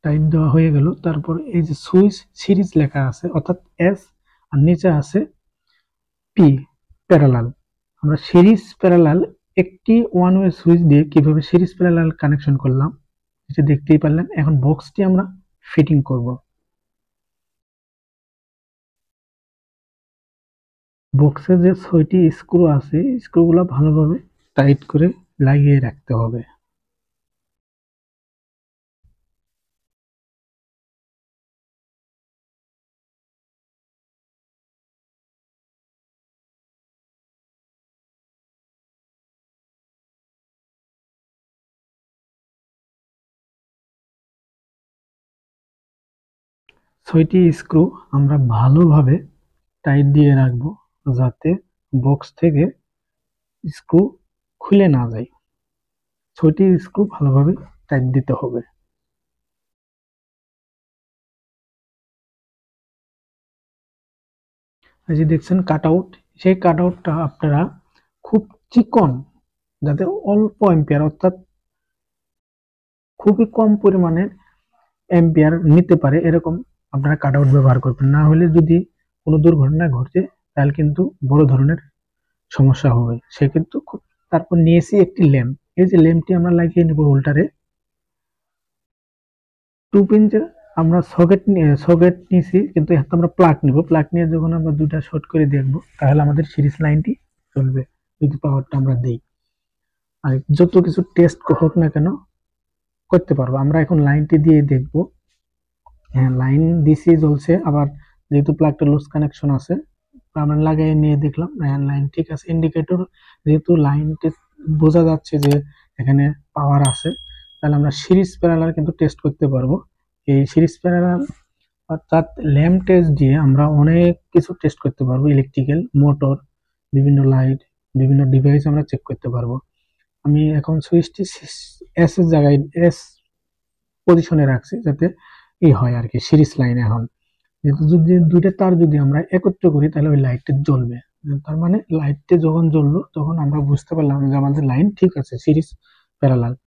Type দেওয়া হয়ে গেল। তারপর এই যে সুইচ সিরিজ লেখা আছে অর্থাৎ এস, আর নিচে আছে পি প্যারালাল। আমরা সিরিজ প্যারালাল একটি ওয়ান ওয়ে সুইচ দিয়ে কিভাবে সিরিজ প্যারালাল কানেকশন করলাম এটা দেখতেই পারলেন। এখন বক্সটি আমরা ফিটিং করব। বক্সে যে ৬টি স্ক্রু আছে স্ক্রুগুলো ভালোভাবে টাইট করে লাগিয়ে রাখতে হবে। ছয়টি স্ক্রু আমরা ভালোভাবে টাইট দিয়ে রাখবো যাতে বক্স থেকে স্ক্রু খুলে না যায়। ৬টি স্ক্রু ভালোভাবে টাইট দিতে হবে। এই যে দেখছেন কাট আউট, সেই কাট আউটটা আপনারা খুব চিকন, যাতে অল্প এম্পিয়ার অর্থাৎ খুবই কম পরিমাণে এম্পিয়ার নিতে পারে এরকম আপনারা কাট আউট ব্যবহার করবেন। না হলে যদি কোনো দুর্ঘটনা ঘটে তাহলে কিন্তু বড় ধরনের সমস্যা হবে। সেক্ষেত্রে তারপর নিয়েছি একটি ল্যাম্প। এই যে ল্যাম্পটি আমরা লাগিয়ে নেব হোল্ডারে। 2 পিনের আমরা সকেট নিয়েছি, কিন্তু এখন আমরা প্লাগ নিব। প্লাগ নিয়ে যখন আমরা দুটা শর্ট করে দেখব তাহলে আমাদের সিরিজ লাইনটি চলবে যদি পাওয়ারটা আমরা দেই। আর যত কিছু টেস্ট হোক না কেন করতে পারবো। আমরা এখন লাইনটি দিয়ে দেখব। হ্যাঁ, লাইন দিছি, জ্বলছে। আবার যেহেতু প্লাগটা লুজ কানেকশন আছে আমরা লাগাই নিয়ে দেখলাম লাইন ঠিক আছে। ইন্ডিকেটর যেহেতু লাইনটি বোঝা যাচ্ছে যে এখানে পাওয়ার আছে, তাহলে আমরা সিরিজ প্যারালাল কিন্তু টেস্ট করতে পারবো। এই সিরিজ প্যারালাল অর্থাৎ ল্যাম্প টেস্ট দিয়ে আমরা অনেক কিছু টেস্ট করতে পারবো। ইলেকট্রিক্যাল মোটর, বিভিন্ন লাইট, বিভিন্ন ডিভাইস আমরা চেক করতে পারবো। আমি এখন সুইচটি এস এর জায়গায় এস পজিশনে রাখছি যাতে এই হয় আর কি সিরিজ লাইন। এখন যেহেতু যদি দুইটা তার যদি আমরা একত্র করি তাহলে ওই লাইটটা জ্বলবে। তার মানে লাইটটা যখন জ্বললো তখন আমরা বুঝতে পারলাম যে আমাদের লাইন ঠিক আছে, সিরিজ প্যারালাল।